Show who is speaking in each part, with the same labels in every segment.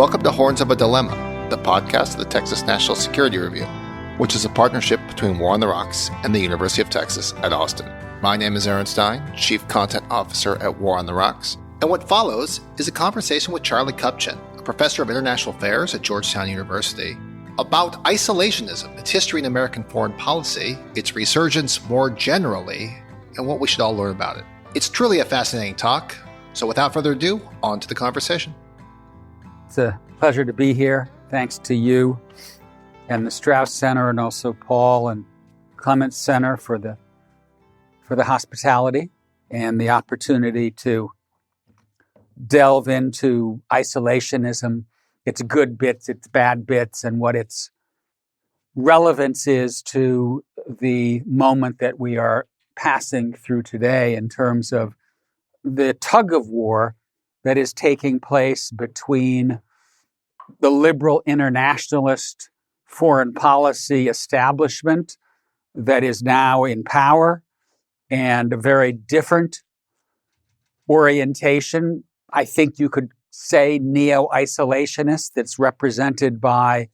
Speaker 1: Welcome to Horns of a Dilemma, the podcast of the Texas National Security Review, which is a partnership between War on the Rocks and the University of Texas at Austin. My name is Aaron Stein, Chief Content Officer at War on the Rocks, and what follows is a conversation with Charlie Kupchan, a professor of international affairs at Georgetown University, about isolationism, its history in American foreign policy, its resurgence more generally, and what we should all learn about it. It's truly a fascinating talk, so without further ado, on to the conversation.
Speaker 2: It's a pleasure to be here. Thanks to you and the Strauss Center and also Paul and Clements Center for the hospitality and the opportunity to delve into isolationism, its good bits, its bad bits, and what its relevance is to the moment that we are passing through today in terms of the tug of war that is taking place between the liberal internationalist foreign policy establishment that is now in power and a very different orientation. I think you could say neo-isolationist that's represented by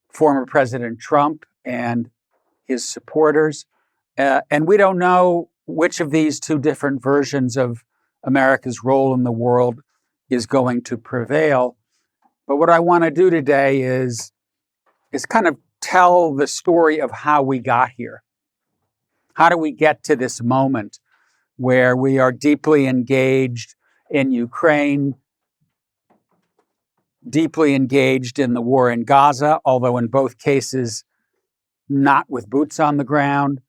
Speaker 2: former President Trump and his supporters. And we don't know which of these two different versions of America's role in the world is going to prevail. But what I want to do today is kind of tell the story of how we got here. How do we get to this moment where we are deeply engaged in Ukraine, deeply engaged in the war in Gaza, although in both cases not with boots on the ground,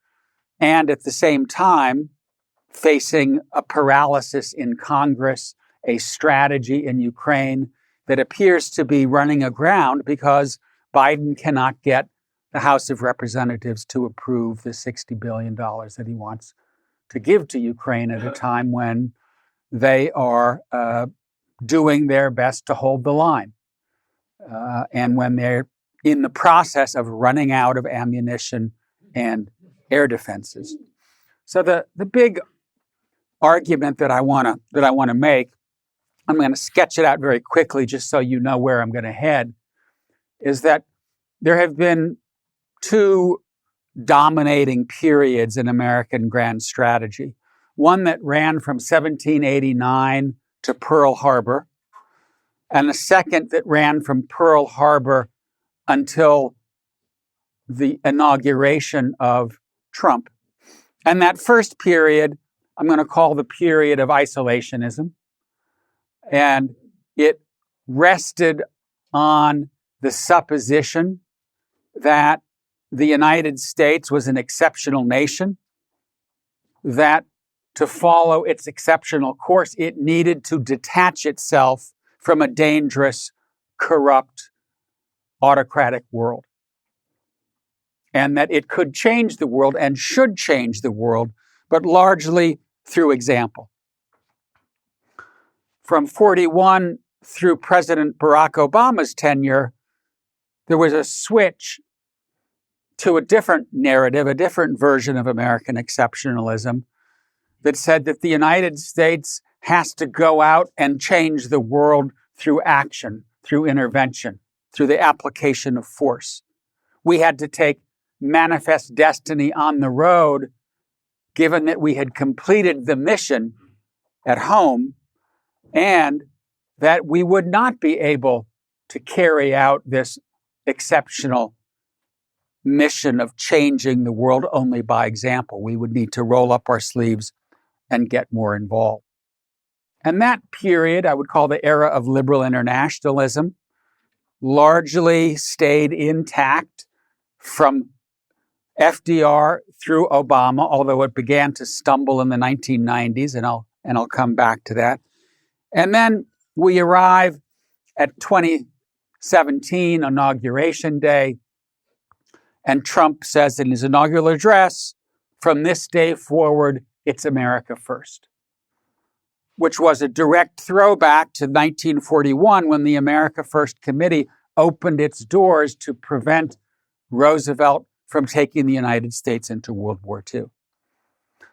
Speaker 2: and at the same time facing a paralysis in Congress, a strategy in Ukraine that appears to be running aground because Biden cannot get the House of Representatives to approve the $60 billion that he wants to give to Ukraine at a time when they are doing their best to hold the line. And when they're in the process of running out of ammunition and air defenses. So the big argument that I want to make, I'm going to sketch it out very quickly just so you know where I'm going to head, is that there have been two dominating periods in American grand strategy. One that ran from 1789 to Pearl Harbor, and a second that ran from Pearl Harbor until the inauguration of Trump. And that first period, I'm going to call the period of isolationism. And it rested on the supposition that the United States was an exceptional nation, that to follow its exceptional course, it needed to detach itself from a dangerous, corrupt, autocratic world. And that it could change the world and should change the world, but largely through example. From 41 through President Barack Obama's tenure, there was a switch to a different narrative, a different version of American exceptionalism that said that the United States has to go out and change the world through action, through intervention, through the application of force. We had to take manifest destiny on the road, given that we had completed the mission at home, and that we would not be able to carry out this exceptional mission of changing the world only by example. We would need to roll up our sleeves and get more involved. And that period, I would call the era of liberal internationalism, largely stayed intact from FDR through Obama, although it began to stumble in the 1990s, and I'll come back to that. And then we arrive at 2017, Inauguration Day, and Trump says in his inaugural address, from this day forward, it's America first, which was a direct throwback to 1941 when the America First Committee opened its doors to prevent Roosevelt from taking the United States into World War II.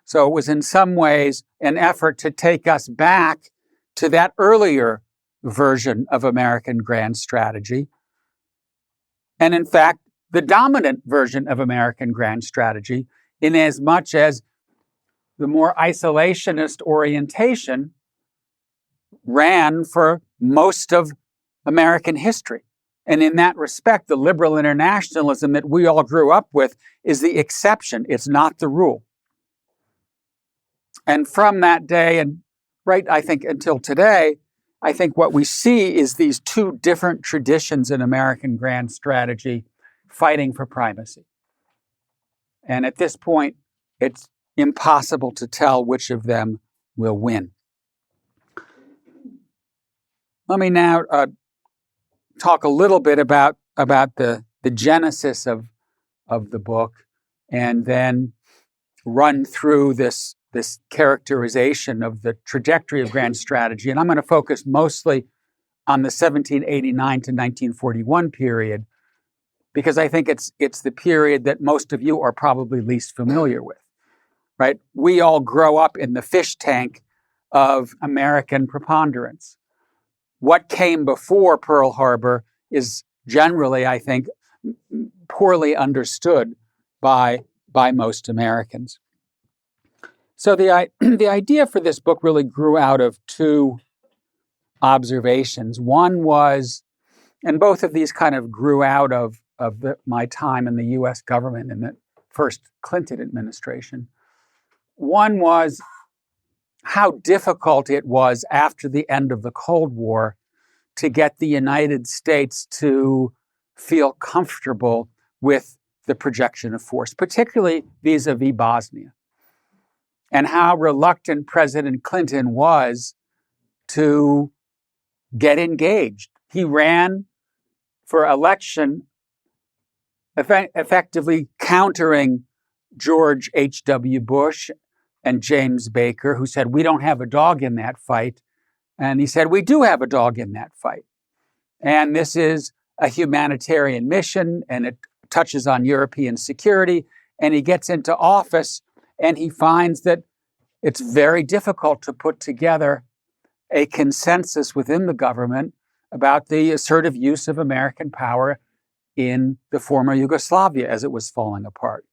Speaker 2: So it was in some ways an effort to take us back to that earlier version of American grand strategy. And in fact, the dominant version of American grand strategy, in as much as the more isolationist orientation ran for most of American history. And in that respect, the liberal internationalism that we all grew up with is the exception. It's not the rule. And from that day, and right, I think, until today, I think what we see is these two different traditions in American grand strategy fighting for primacy. And at this point, it's impossible to tell which of them will win. Let me now talk a little bit about the genesis of the book, and then run through this characterization of the trajectory of grand strategy. And I'm going to focus mostly on the 1789 to 1941 period, because I think it's the period that most of you are probably least familiar with, right? We all grow up in the fish tank of American preponderance. What came before Pearl Harbor is generally, I think, poorly understood by most Americans. So the idea for this book really grew out of two observations. One was, and both of these kind of grew out of my time in the U.S. government in the first Clinton administration. One was how difficult it was after the end of the Cold War to get the United States to feel comfortable with the projection of force, particularly vis-a-vis Bosnia, and how reluctant President Clinton was to get engaged. He ran for election effectively countering George H.W. Bush and James Baker, who said, we don't have a dog in that fight. And he said, we do have a dog in that fight. And this is a humanitarian mission, and it touches on European security. And he gets into office, and he finds that it's very difficult to put together a consensus within the government about the assertive use of American power in the former Yugoslavia as it was falling apart.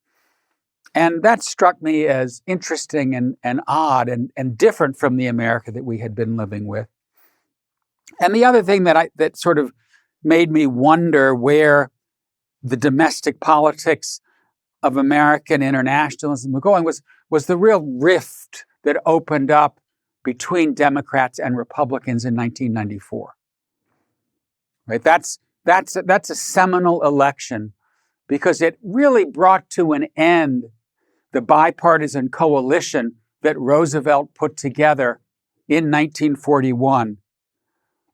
Speaker 2: And that struck me as interesting and odd and different from the America that we had been living with. And the other thing that sort of made me wonder where the domestic politics of American internationalism were going was the real rift that opened up between Democrats and Republicans in 1994. Right? That's a seminal election because it really brought to an end the bipartisan coalition that Roosevelt put together in 1941.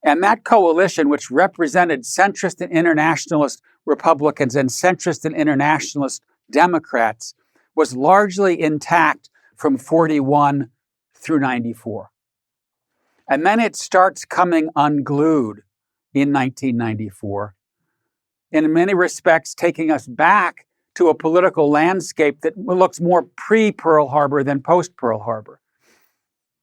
Speaker 2: And that coalition, which represented centrist and internationalist Republicans and centrist and internationalist Democrats, was largely intact from 41 through 94. And then it starts coming unglued in 1994, in many respects taking us back to a political landscape that looks more pre-Pearl Harbor than post-Pearl Harbor.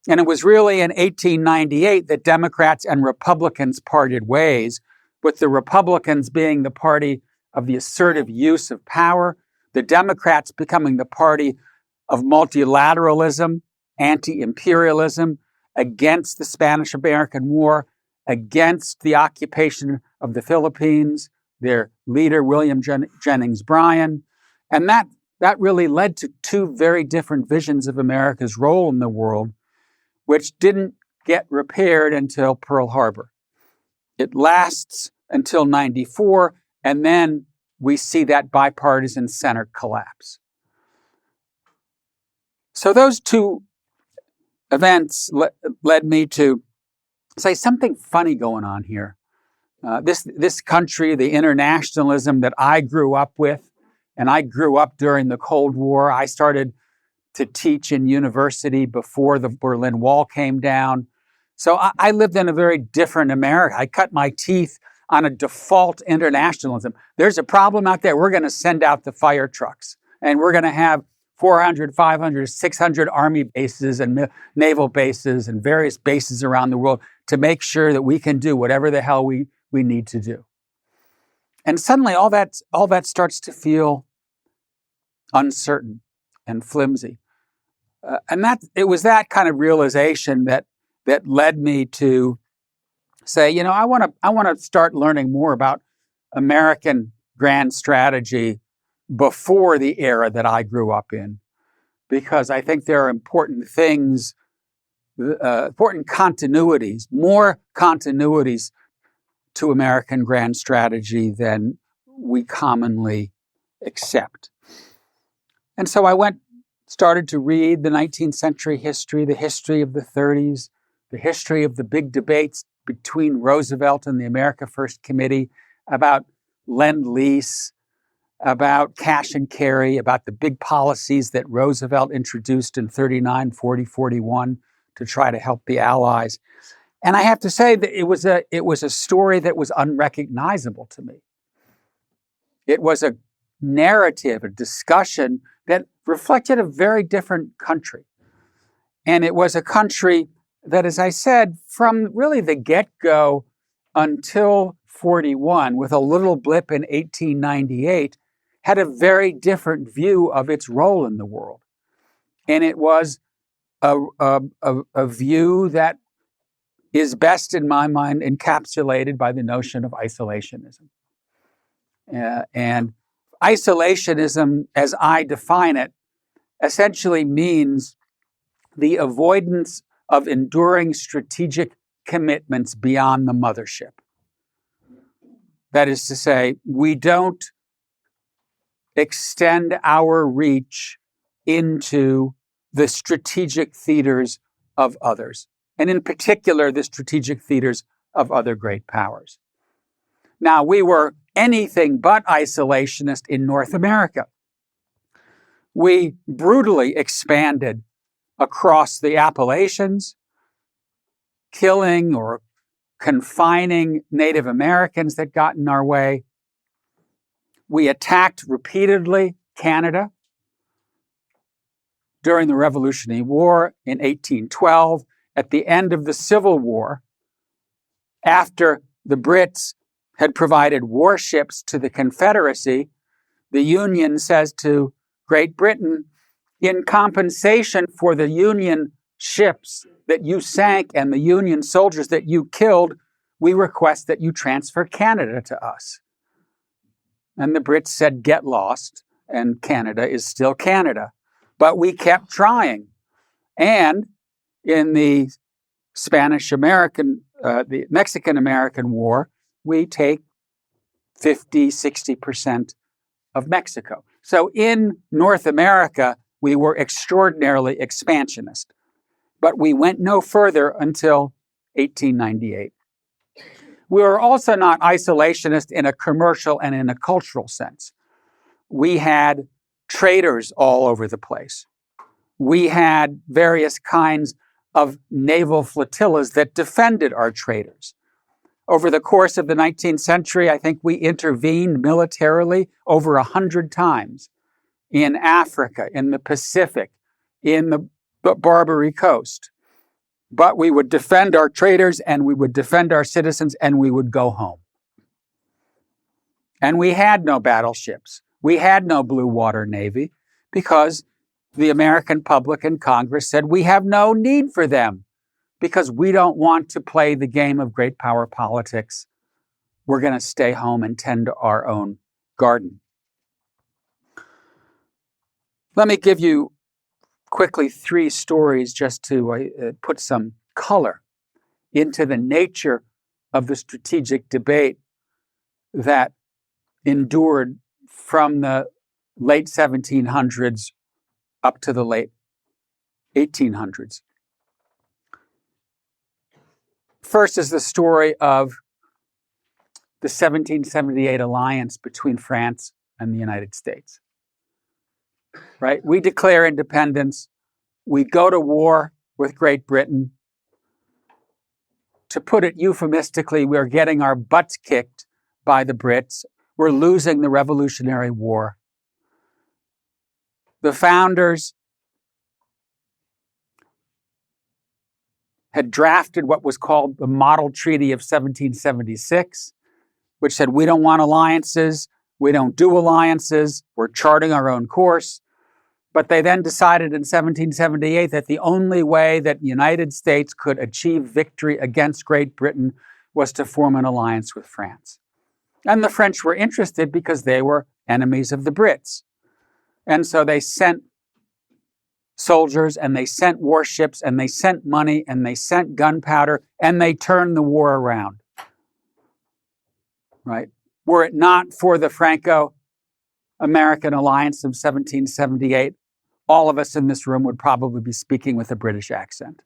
Speaker 2: And it was really in 1898 that Democrats and Republicans parted ways, with the Republicans being the party of the assertive use of power, the Democrats becoming the party of multilateralism, anti-imperialism, against the Spanish-American War, against the occupation of the Philippines, their leader, William Jennings Bryan. And that really led to two very different visions of America's role in the world, which didn't get repaired until Pearl Harbor. It lasts until 94, and then we see that bipartisan center collapse. So those two events led me to say something funny going on here. This country, the internationalism that I grew up with, and I grew up during the Cold War. I started to teach in university before the Berlin Wall came down. So I lived in a very different America. I cut my teeth on a default internationalism. There's a problem out there. We're going to send out the fire trucks, and we're going to have 400, 500, 600 army bases and naval bases and various bases around the world to make sure that we can do whatever the hell we need to do. And suddenly all that starts to feel uncertain and flimsy. And it was that kind of realization that led me to say, I want to start learning more about American grand strategy before the era that I grew up in, because I think there are important things, important continuities, more continuities to American grand strategy than we commonly accept. And so I started to read the 19th century history, the history of the 30s, the history of the big debates between Roosevelt and the America First Committee about Lend-Lease, about cash and carry, about the big policies that Roosevelt introduced in 39, 40, 41 to try to help the Allies. And I have to say that it was a story that was unrecognizable to me. It was a narrative, a discussion that reflected a very different country. And it was a country that, as I said, from really the get-go until 41, with a little blip in 1898, had a very different view of its role in the world. And it was a view that is best, in my mind, encapsulated by the notion of isolationism. And isolationism, as I define it, essentially means the avoidance of enduring strategic commitments beyond the mothership. That is to say, we don't extend our reach into the strategic theaters of others, and in particular, the strategic theaters of other great powers. Now, we were anything but isolationist in North America. We brutally expanded across the Appalachians, killing or confining Native Americans that got in our way. We attacked repeatedly Canada during the Revolutionary War in 1812, at the end of the Civil War, after the Brits had provided warships to the Confederacy. The Union says to Great Britain, in compensation for the Union ships that you sank and the Union soldiers that you killed, we request that you transfer Canada to us. And the Brits said, get lost, and Canada is still Canada. But we kept trying. And in the the Mexican-American War, we take 50, 60% of Mexico. So in North America, we were extraordinarily expansionist. But we went no further until 1898. We were also not isolationist in a commercial and in a cultural sense. We had traders all over the place. We had various kinds of naval flotillas that defended our traders. Over the course of the 19th century, I think we intervened militarily over 100 times in Africa, in the Pacific, in the Barbary Coast. But we would defend our traders and we would defend our citizens and we would go home. And we had no battleships. We had no blue water navy because the American public and Congress said we have no need for them because we don't want to play the game of great power politics. We're going to stay home and tend to our own garden. Let me give you quickly 3 stories just to put some color into the nature of the strategic debate that endured from the late 1700s up to the late 1800s. First is the story of the 1778 alliance between France and the United States. Right? We declare independence. We go to war with Great Britain. To put it euphemistically, we're getting our butts kicked by the Brits. We're losing the Revolutionary War. The founders had drafted what was called the Model Treaty of 1776, which said we don't want alliances, we don't do alliances, we're charting our own course. But they then decided in 1778 that the only way that the United States could achieve victory against Great Britain was to form an alliance with France. And the French were interested because they were enemies of the Brits. And so they sent soldiers and they sent warships and they sent money and they sent gunpowder and they turned the war around. Right? Were it not for the Franco-American alliance of 1778, all of us in this room would probably be speaking with a British accent.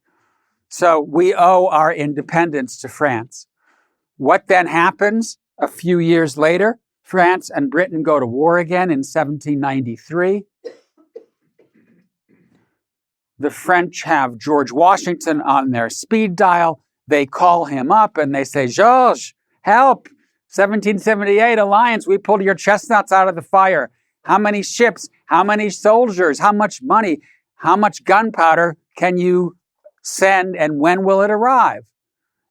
Speaker 2: So we owe our independence to France. What then happens? A few years later, France and Britain go to war again in 1793. The French have George Washington on their speed dial. They call him up and they say, George, help! 1778 alliance, we pulled your chestnuts out of the fire. How many ships? How many soldiers? How much money? How much gunpowder can you send and when will it arrive?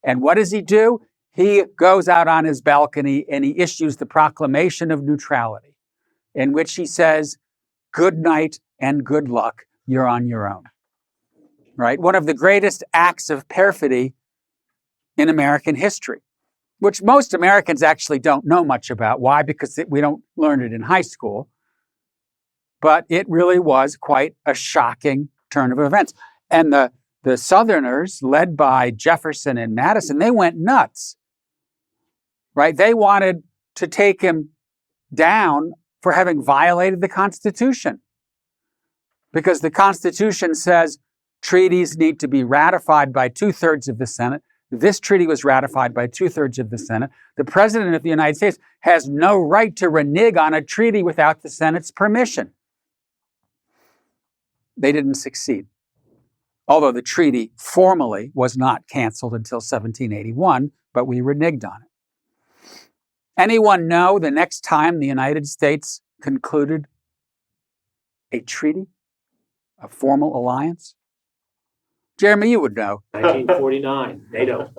Speaker 2: And what does he do? He goes out on his balcony and he issues the Proclamation of Neutrality, in which he says, good night and good luck, you're on your own. Right? One of the greatest acts of perfidy in American history, which most Americans actually don't know much about. Why? Because we don't learn it in high school. But it really was quite a shocking turn of events. And the Southerners, led by Jefferson and Madison, they went nuts. Right? They wanted to take him down for having violated the Constitution. Because the Constitution says treaties need to be ratified by 2/3 of the Senate. This treaty was ratified by 2/3 of the Senate. The President of the United States has no right to renege on a treaty without the Senate's permission. They didn't succeed. Although the treaty formally was not canceled until 1781, but we reneged on it. Anyone know the next time the United States concluded a treaty, a formal alliance? Jeremy, you would know.
Speaker 3: 1949, NATO.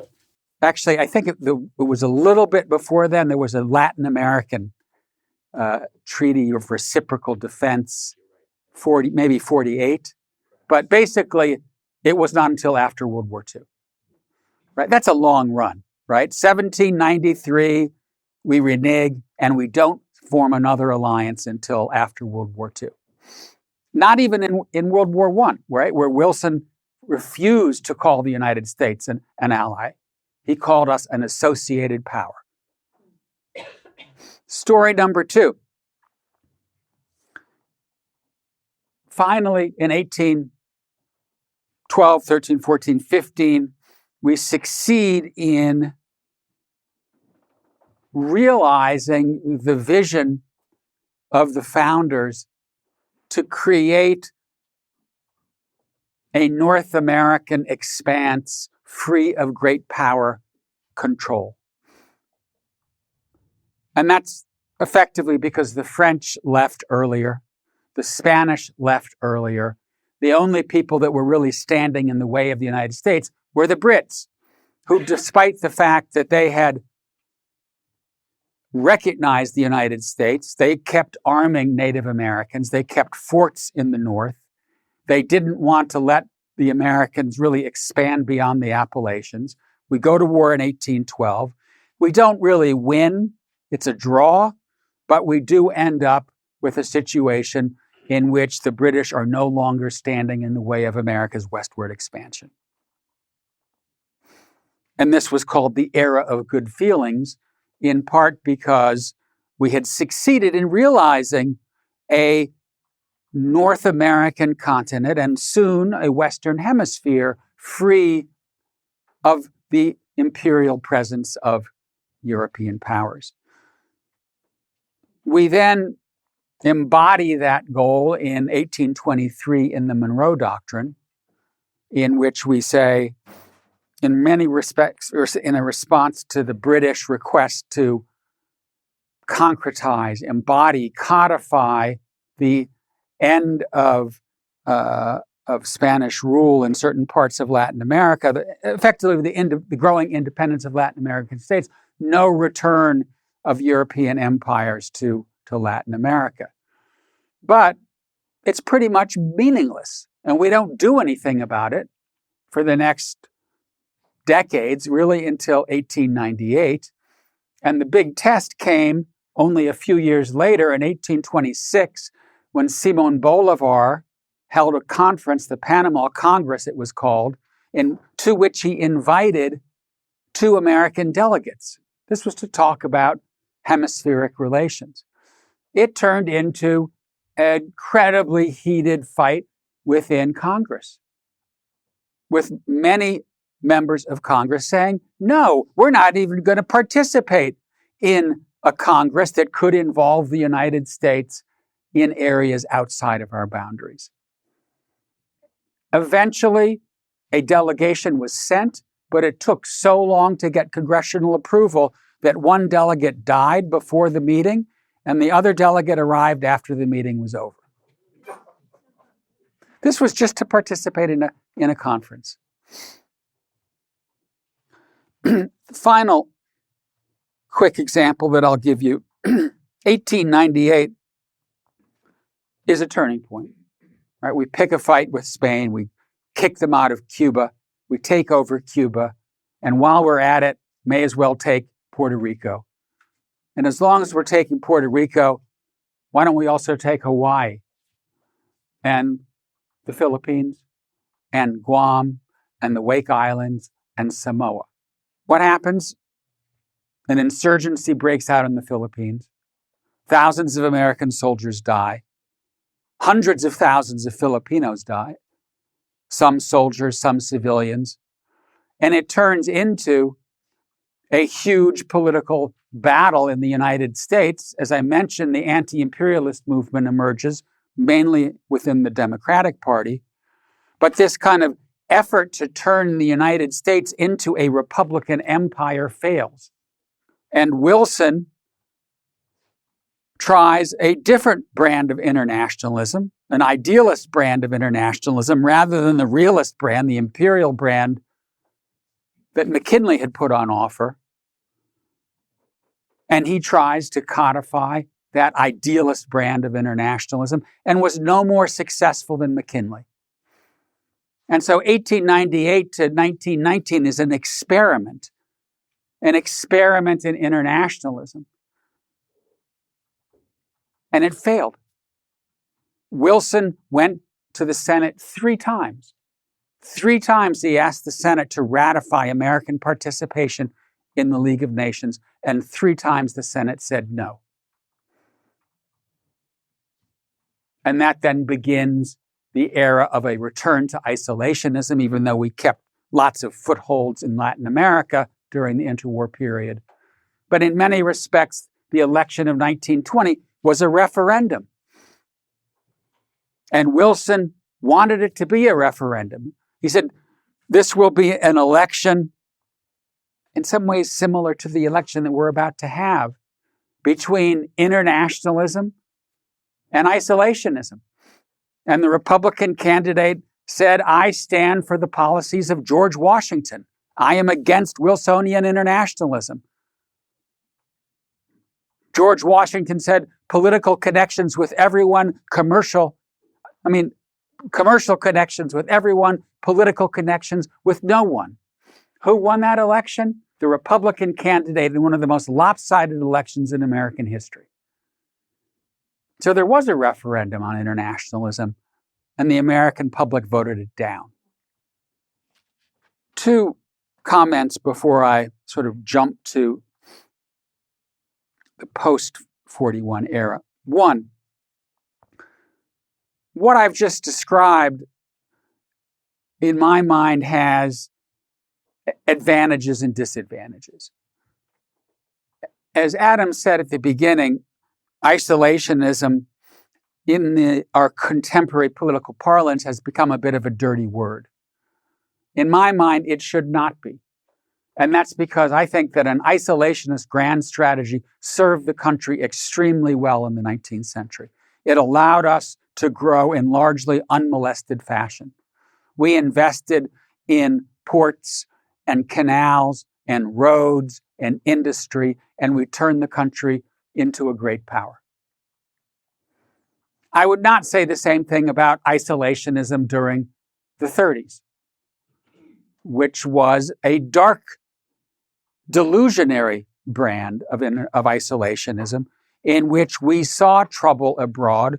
Speaker 2: Actually, I think it was a little bit before then. There was a Latin American treaty of reciprocal defense, maybe 48. But basically, it was not until after World War II. Right? That's a long run, right? 1793, we renege, and we don't form another alliance until after World War II. Not even in World War I, right? Where Wilson refused to call the United States an ally. He called us an associated power. Story number 2. Finally, in 1812, 13, 14, 15, we succeed in realizing the vision of the founders to create a North American expanse free of great power control. And that's effectively because the French left earlier, the Spanish left earlier. The only people that were really standing in the way of the United States were the Brits, who, despite the fact that they had recognized the United States, they kept arming Native Americans, they kept forts in the North. They didn't want to let the Americans really expand beyond the Appalachians. We go to war in 1812. We don't really win. It's a draw, but we do end up with a situation in which the British are no longer standing in the way of America's westward expansion. And this was called the era of good feelings, in part because we had succeeded in realizing a North American continent and soon a Western hemisphere free of the imperial presence of European powers. We then embody that goal in 1823 in the Monroe Doctrine, in which we say, in many respects, or in a response to the British request to concretize, embody, codify the end of of Spanish rule in certain parts of Latin America, effectively the growing independence of Latin American states, no return of European empires to Latin America. But it's pretty much meaningless, and we don't do anything about it for the next decades, really until 1898. And the big test came only a few years later in 1826, when Simón Bolívar held a conference, the Panama Congress it was called, to which he invited 2 American delegates. This was to talk about hemispheric relations. It turned into an incredibly heated fight within Congress, with many members of Congress saying, no, we're not even going to participate in a Congress that could involve the United States in areas outside of our boundaries. Eventually, a delegation was sent, but it took so long to get congressional approval that one delegate died before the meeting, and the other delegate arrived after the meeting was over. This was just to participate in a conference. Final quick example that I'll give you, 1898 is a turning point. Right? We pick a fight with Spain, we kick them out of Cuba, we take over Cuba, and while we're at it, may as well take Puerto Rico. And as long as we're taking Puerto Rico, why don't we also take Hawaii and the Philippines and Guam and the Wake Islands and Samoa? What happens? An insurgency breaks out in the Philippines. Thousands of American soldiers die. Hundreds of thousands of Filipinos die. Some soldiers, some civilians. And it turns into a huge political battle in the United States. As I mentioned, the anti-imperialist movement emerges, mainly within the Democratic Party. But this kind of effort to turn the United States into a Republican empire fails. And Wilson tries a different brand of internationalism, an idealist brand of internationalism, rather than the realist brand, the imperial brand that McKinley had put on offer. And he tries to codify that idealist brand of internationalism and was no more successful than McKinley. And so 1898 to 1919 is an experiment in internationalism. And it failed. Wilson went to the Senate 3 times. 3 times he asked the Senate to ratify American participation in the League of Nations, and 3 times the Senate said no. And that then begins the era of a return to isolationism, even though we kept lots of footholds in Latin America during the interwar period. But in many respects, the election of 1920 was a referendum. And Wilson wanted it to be a referendum. He said, this will be an election in some ways similar to the election that we're about to have between internationalism and isolationism. And the Republican candidate said, I stand for the policies of George Washington. I am against Wilsonian internationalism. George Washington said, political connections with everyone, commercial connections with everyone, political connections with no one. Who won that election? The Republican candidate in one of the most lopsided elections in American history. So there was a referendum on internationalism, and the American public voted it down. 2 comments before I sort of jump to the post-41 era. 1, what I've just described, in my mind, has advantages and disadvantages. As Adam said at the beginning, isolationism in our contemporary political parlance has become a bit of a dirty word. In my mind, it should not be. And that's because I think that an isolationist grand strategy served the country extremely well in the 19th century. It allowed us to grow in largely unmolested fashion. We invested in ports and canals and roads and industry, and we turned the country into a great power. I would not say the same thing about isolationism during the 30s, which was a dark, delusionary brand of isolationism in which we saw trouble abroad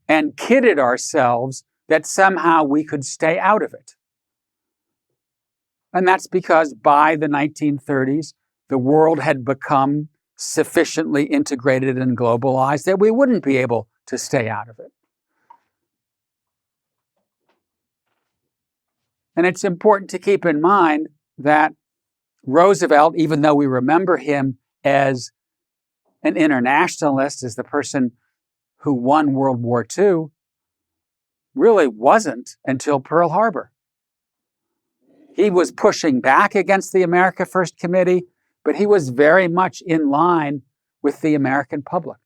Speaker 2: and kidded ourselves that somehow we could stay out of it. And that's because by the 1930s, the world had become sufficiently integrated and globalized that we wouldn't be able to stay out of it. And it's important to keep in mind that Roosevelt, even though we remember him as an internationalist, as the person who won World War II, really wasn't until Pearl Harbor. He was pushing back against the America First Committee, but he was very much in line with the American public.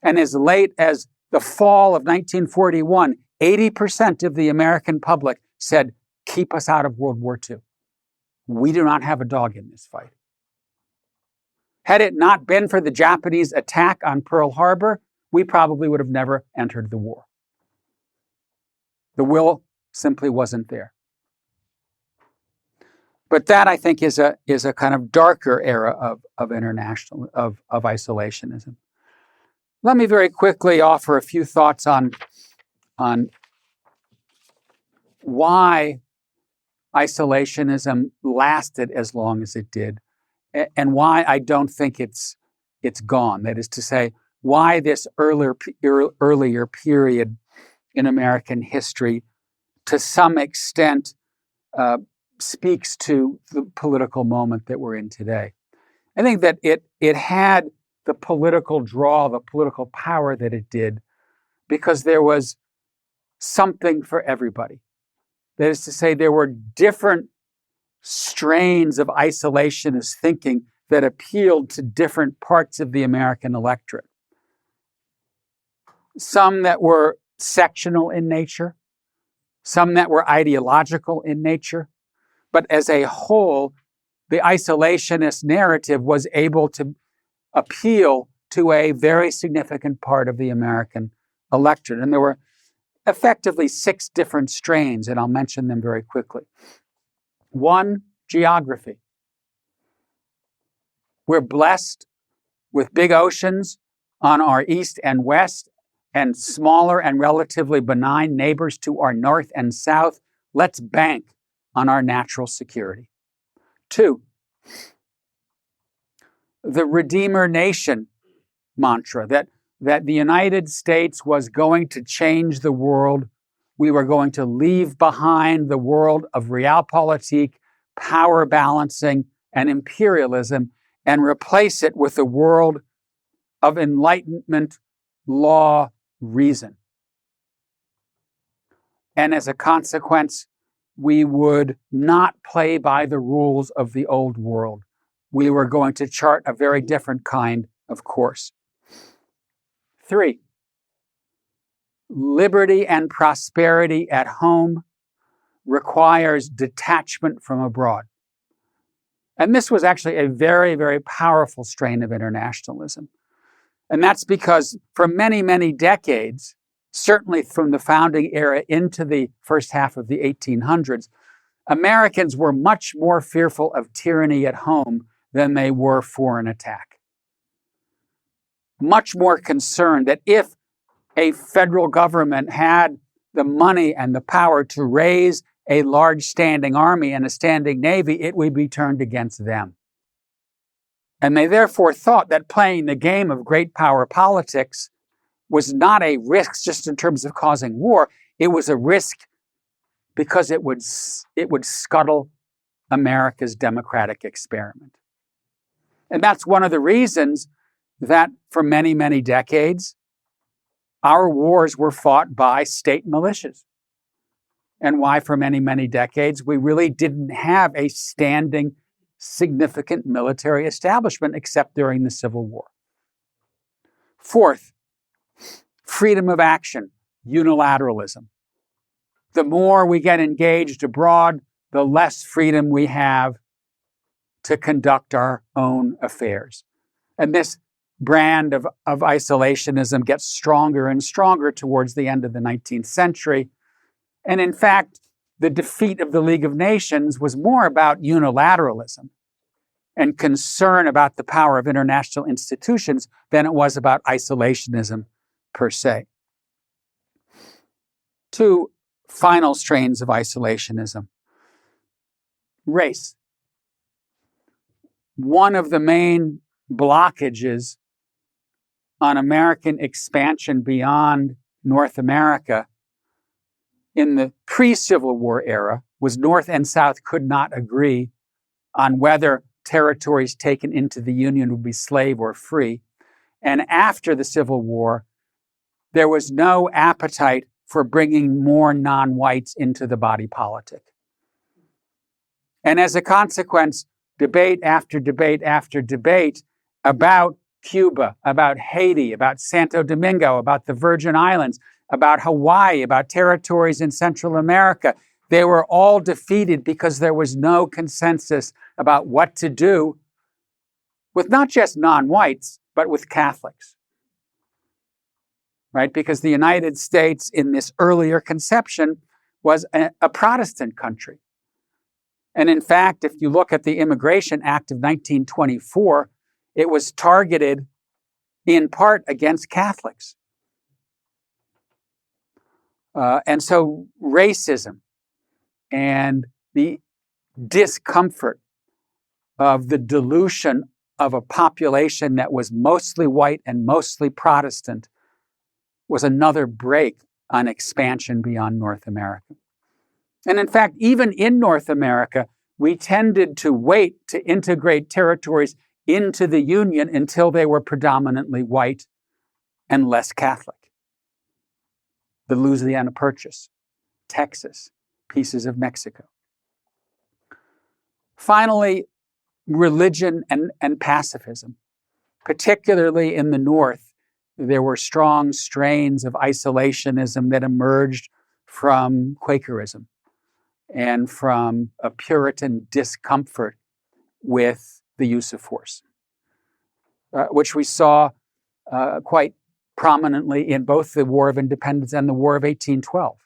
Speaker 2: And as late as the fall of 1941, 80% of the American public said, keep us out of World War II. We do not have a dog in this fight. Had it not been for the Japanese attack on Pearl Harbor, we probably would have never entered the war. The will simply wasn't there. But that, I think, is a kind of darker era of isolationism. Let me very quickly offer a few thoughts on why isolationism lasted as long as it did, and why I don't think it's gone. That is to say, why this earlier period in American history, to some extent, speaks to the political moment that we're in today. I think that it had the political draw, the political power that it did, because there was something for everybody. That is to say, there were different strains of isolationist thinking that appealed to different parts of the American electorate. Some that were sectional in nature, some that were ideological in nature, but as a whole, the isolationist narrative was able to appeal to a very significant part of the American electorate. And there were effectively 6 different strains, and I'll mention them very quickly. 1, geography. We're blessed with big oceans on our east and west, and smaller and relatively benign neighbors to our north and south. Let's bank on our natural security. 2, the Redeemer Nation mantra, that the United States was going to change the world. We were going to leave behind the world of realpolitik, power balancing, and imperialism, and replace it with a world of enlightenment, law, reason. And as a consequence, we would not play by the rules of the old world. We were going to chart a very different kind of course. 3, liberty and prosperity at home requires detachment from abroad. And this was actually a very, very powerful strain of internationalism. And that's because for many, many decades, certainly from the founding era into the first half of the 1800s, Americans were much more fearful of tyranny at home than they were foreign attack. Much more concerned that if a federal government had the money and the power to raise a large standing army and a standing navy, it would be turned against them. And they therefore thought that playing the game of great power politics was not a risk just in terms of causing war. It was a risk because it would scuttle America's democratic experiment. And that's one of the reasons that for many, many decades, our wars were fought by state militias. And why for many, many decades, we really didn't have a standing, significant military establishment except during the Civil War. 4th, Freedom of action, unilateralism. The more we get engaged abroad, the less freedom we have to conduct our own affairs. And this brand of isolationism gets stronger and stronger towards the end of the 19th century. And in fact, the defeat of the League of Nations was more about unilateralism and concern about the power of international institutions than it was about isolationism per se. Two final strains of isolationism. Race. One of the main blockages on American expansion beyond North America in the pre-Civil War era was North and South could not agree on whether territories taken into the Union would be slave or free. And after the Civil War, there was no appetite for bringing more non-whites into the body politic. And as a consequence, debate after debate after debate about Cuba, about Haiti, about Santo Domingo, about the Virgin Islands, about Hawaii, about territories in Central America, they were all defeated because there was no consensus about what to do with not just non-whites, but with Catholics. Right? Because the United States in this earlier conception was a Protestant country. And in fact, if you look at the Immigration Act of 1924, it was targeted in part against Catholics. And so racism and the discomfort of the dilution of a population that was mostly white and mostly Protestant was another break on expansion beyond North America. And in fact, even in North America, we tended to wait to integrate territories into the Union until they were predominantly white and less Catholic. The Louisiana Purchase, Texas, pieces of Mexico. Finally, religion and pacifism. Particularly in the North, there were strong strains of isolationism that emerged from Quakerism and from a Puritan discomfort with the use of force, which we saw quite prominently in both the War of Independence and the War of 1812,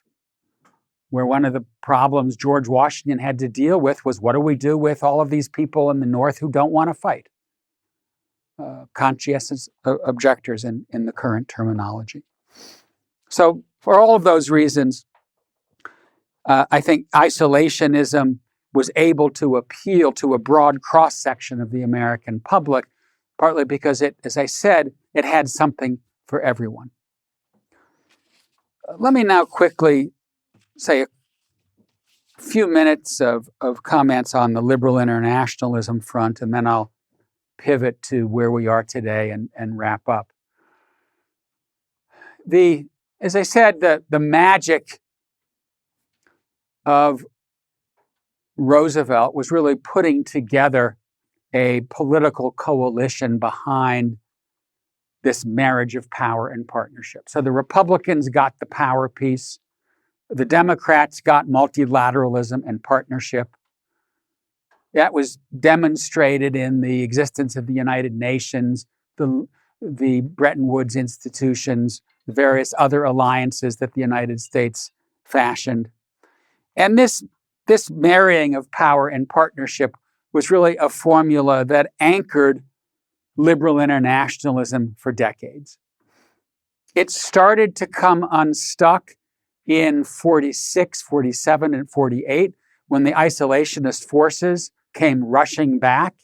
Speaker 2: where one of the problems George Washington had to deal with was, what do we do with all of these people in the North who don't want to fight? Conscientious objectors in the current terminology. So for all of those reasons, I think isolationism was able to appeal to a broad cross-section of the American public, partly because it, as I said, it had something for everyone. Let me now quickly say a few minutes of comments on the liberal internationalism front, and then I'll pivot to where we are today and wrap up. As I said, the magic of Roosevelt was really putting together a political coalition behind this marriage of power and partnership. So the Republicans got the power piece. The Democrats got multilateralism and partnership. That was demonstrated in the existence of the United Nations, the Bretton Woods institutions, the various other alliances that the United States fashioned. And this marrying of power and partnership was really a formula that anchored liberal internationalism for decades. It started to come unstuck in 46, 47, and 48 when the isolationist forces came rushing back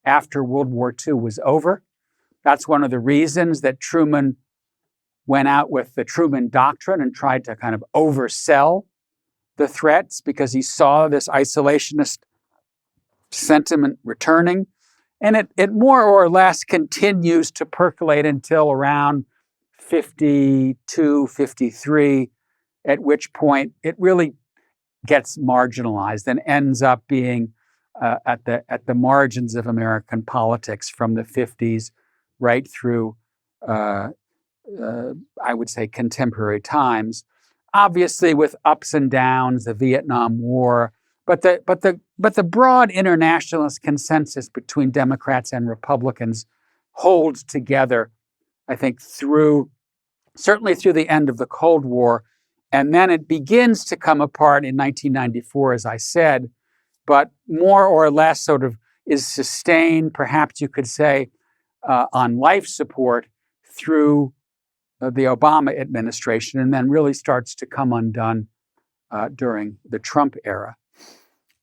Speaker 2: after World War II was over. That's one of the reasons that Truman went out with the Truman Doctrine and tried to kind of oversell the threats, because he saw this isolationist sentiment returning. And it more or less continues to percolate until around 52, 53, at which point it really gets marginalized and ends up being at the margins of American politics from the 50s right through I would say, contemporary times. Obviously, with ups and downs, the Vietnam War, but the broad internationalist consensus between Democrats and Republicans holds together, I think, certainly through the end of the Cold War. And then it begins to come apart in 1994, as I said, but more or less sort of is sustained, perhaps you could say, on life support through the Obama administration, and then really starts to come undone during the Trump era.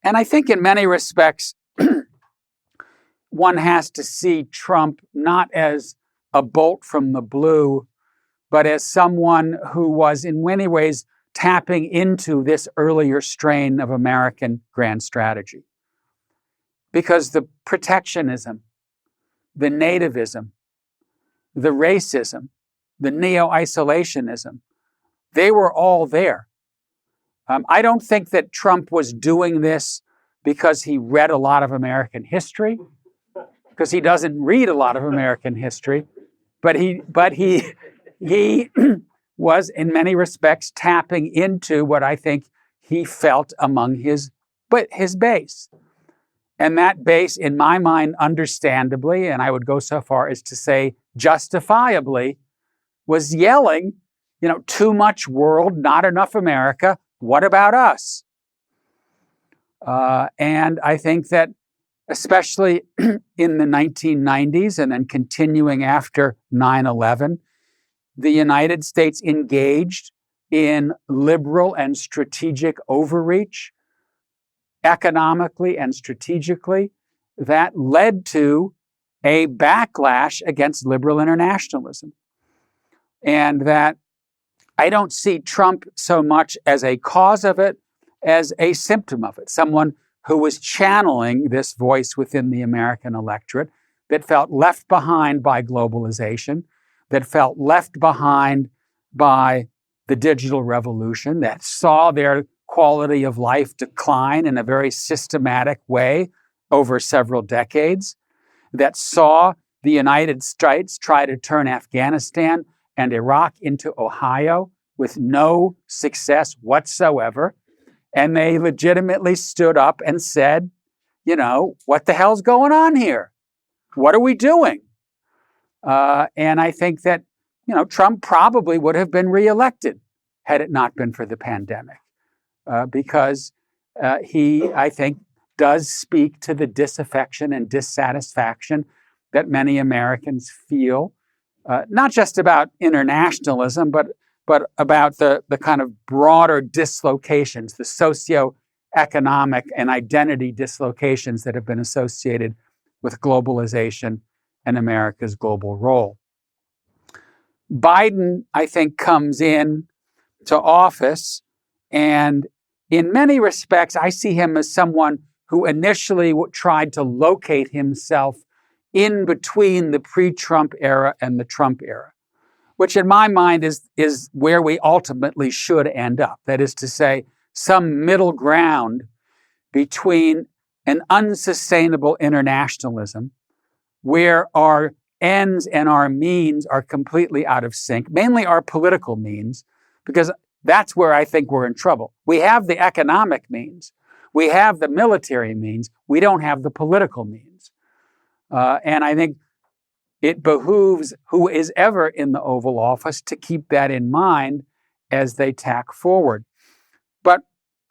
Speaker 2: And I think in many respects, one has to see Trump not as a bolt from the blue, but as someone who was in many ways tapping into this earlier strain of American grand strategy. Because the protectionism, the nativism, the racism, the neo-isolationism, they were all there. I don't think that Trump was doing this because he read a lot of American history, because he doesn't read a lot of American history, but he was in many respects tapping into what I think he felt among his base. And that base, in my mind, understandably, and I would go so far as to say justifiably, was yelling, too much world, not enough America, what about us? And I think that especially in the 1990s and then continuing after 9/11, the United States engaged in liberal and strategic overreach, economically and strategically, that led to a backlash against liberal internationalism. And that I don't see Trump so much as a cause of it as a symptom of it, someone who was channeling this voice within the American electorate that felt left behind by globalization, that felt left behind by the digital revolution, that saw their quality of life decline in a very systematic way over several decades, that saw the United States try to turn Afghanistan and Iraq into Ohio with no success whatsoever. And they legitimately stood up and said, what the hell's going on here? What are we doing? And I think that, Trump probably would have been reelected had it not been for the pandemic, because he, I think, does speak to the disaffection and dissatisfaction that many Americans feel, not just about internationalism, but about the kind of broader dislocations, the socioeconomic and identity dislocations that have been associated with globalization and America's global role. Biden, I think, comes in to office, and in many respects, I see him as someone who initially tried to locate himself in between the pre-Trump era and the Trump era, which in my mind is where we ultimately should end up. That is to say, some middle ground between an unsustainable internationalism where our ends and our means are completely out of sync, mainly our political means, because that's where I think we're in trouble. We have the economic means. We have the military means. We don't have the political means. And I think it behooves who is ever in the Oval Office to keep that in mind as they tack forward. But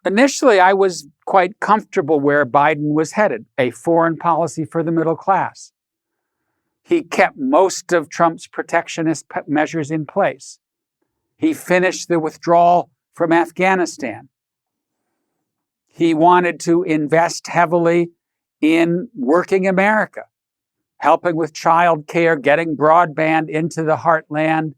Speaker 2: initially, I was quite comfortable where Biden was headed, a foreign policy for the middle class. He kept most of Trump's protectionist measures in place. He finished the withdrawal from Afghanistan. He wanted to invest heavily in working America, helping with child care, getting broadband into the heartland,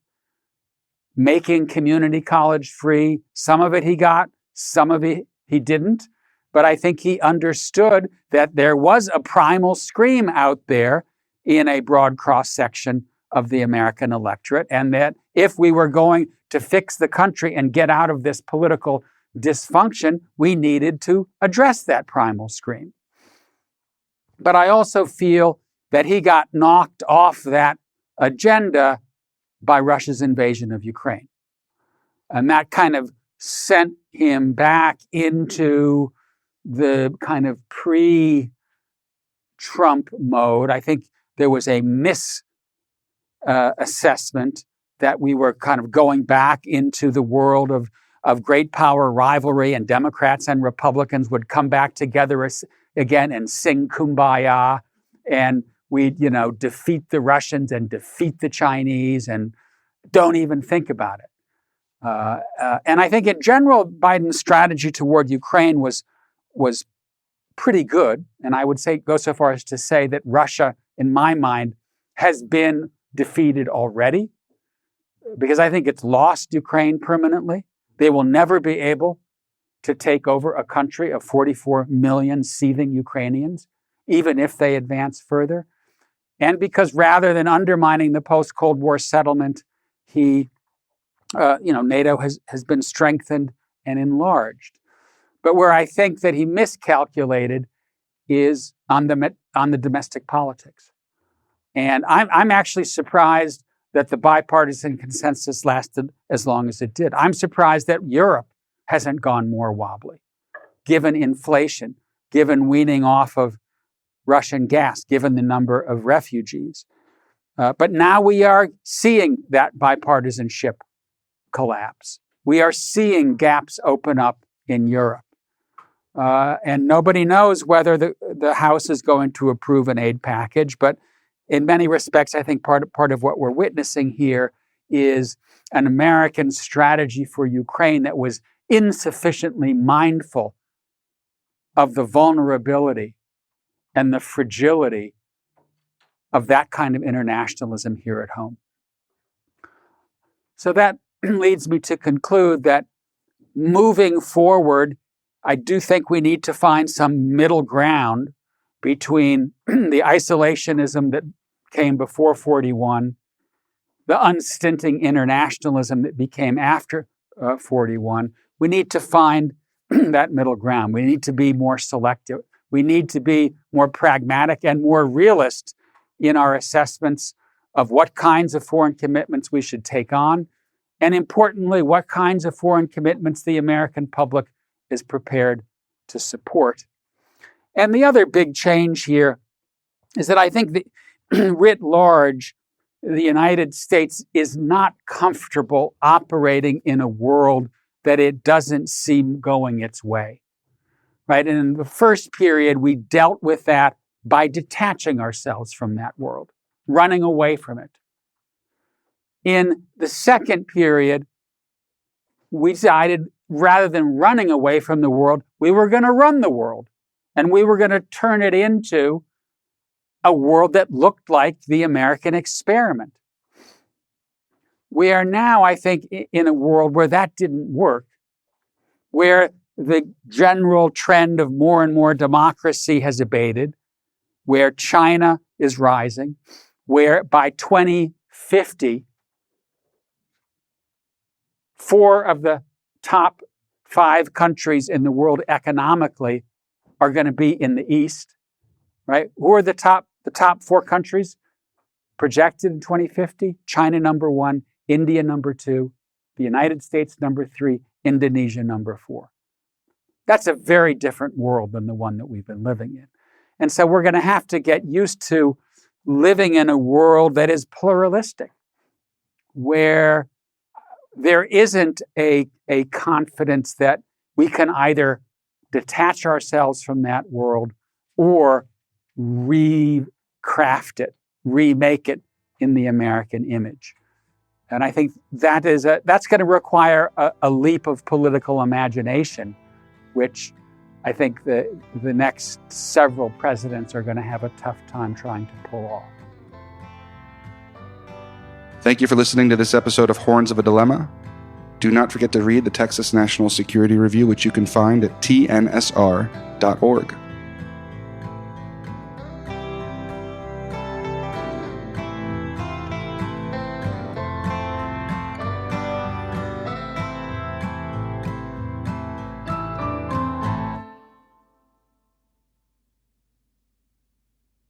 Speaker 2: making community college free. Some of it he got, some of it he didn't. But I think he understood that there was a primal scream out there in a broad cross-section of the American electorate, and that if we were going to fix the country and get out of this political dysfunction, we needed to address that primal scream. But I also feel that he got knocked off that agenda by Russia's invasion of Ukraine. And that kind of sent him back into the kind of pre-Trump mode. I think there was a misassessment that we were kind of going back into the world of great power rivalry, and Democrats and Republicans would come back together again and sing Kumbaya, and we'd, defeat the Russians and defeat the Chinese and don't even think about it. And I think in general, Biden's strategy toward Ukraine was pretty good. And I would go so far as to say that Russia, in my mind, has been defeated already, because I think it's lost Ukraine permanently. They will never be able to take over a country of 44 million seething Ukrainians, even if they advance further. And because rather than undermining the post-Cold War settlement, NATO has been strengthened and enlarged. But where I think that he miscalculated is on the domestic politics. And I'm actually surprised that the bipartisan consensus lasted as long as it did. I'm surprised that Europe hasn't gone more wobbly, given inflation, given weaning off of Russian gas, given the number of refugees. But now we are seeing that bipartisanship collapse. We are seeing gaps open up in Europe. And nobody knows whether the House is going to approve an aid package, but in many respects, I think part of what we're witnessing here is an American strategy for Ukraine that was insufficiently mindful of the vulnerability and the fragility of that kind of internationalism here at home. So that leads me to conclude that moving forward, I do think we need to find some middle ground between the isolationism that came before 41, the unstinting internationalism that became after 41. We need to find that middle ground. We need to be more selective. We need to be more pragmatic and more realist in our assessments of what kinds of foreign commitments we should take on, and importantly, what kinds of foreign commitments the American public is prepared to support. And the other big change here is that I think that writ large, the United States is not comfortable operating in a world that it doesn't seem going its way, right? And in the first period, we dealt with that by detaching ourselves from that world, running away from it. In the second period, we decided rather than running away from the world, we were going to run the world, and we were going to turn it into a world that looked like the American experiment. We are now, I think, in a world where that didn't work, where the general trend of more and more democracy has abated, where China is rising, where by 2050, 4 of the top 5 countries in the world economically are going to be in the East, right? Who are the top 4 countries projected in 2050? China number 1, India number 2, the United States number 3, Indonesia number 4. That's a very different world than the one that we've been living in. And so we're going to have to get used to living in a world that is pluralistic, where there isn't a confidence that we can either detach ourselves from that world or recraft it, remake it in the American image. And I think that's going to require a leap of political imagination, which I think the next several presidents are going to have a tough time trying to pull off.
Speaker 4: Thank you for listening to this episode of Horns of a Dilemma. Do not forget to read the Texas National Security Review, which you can find at tnsr.org.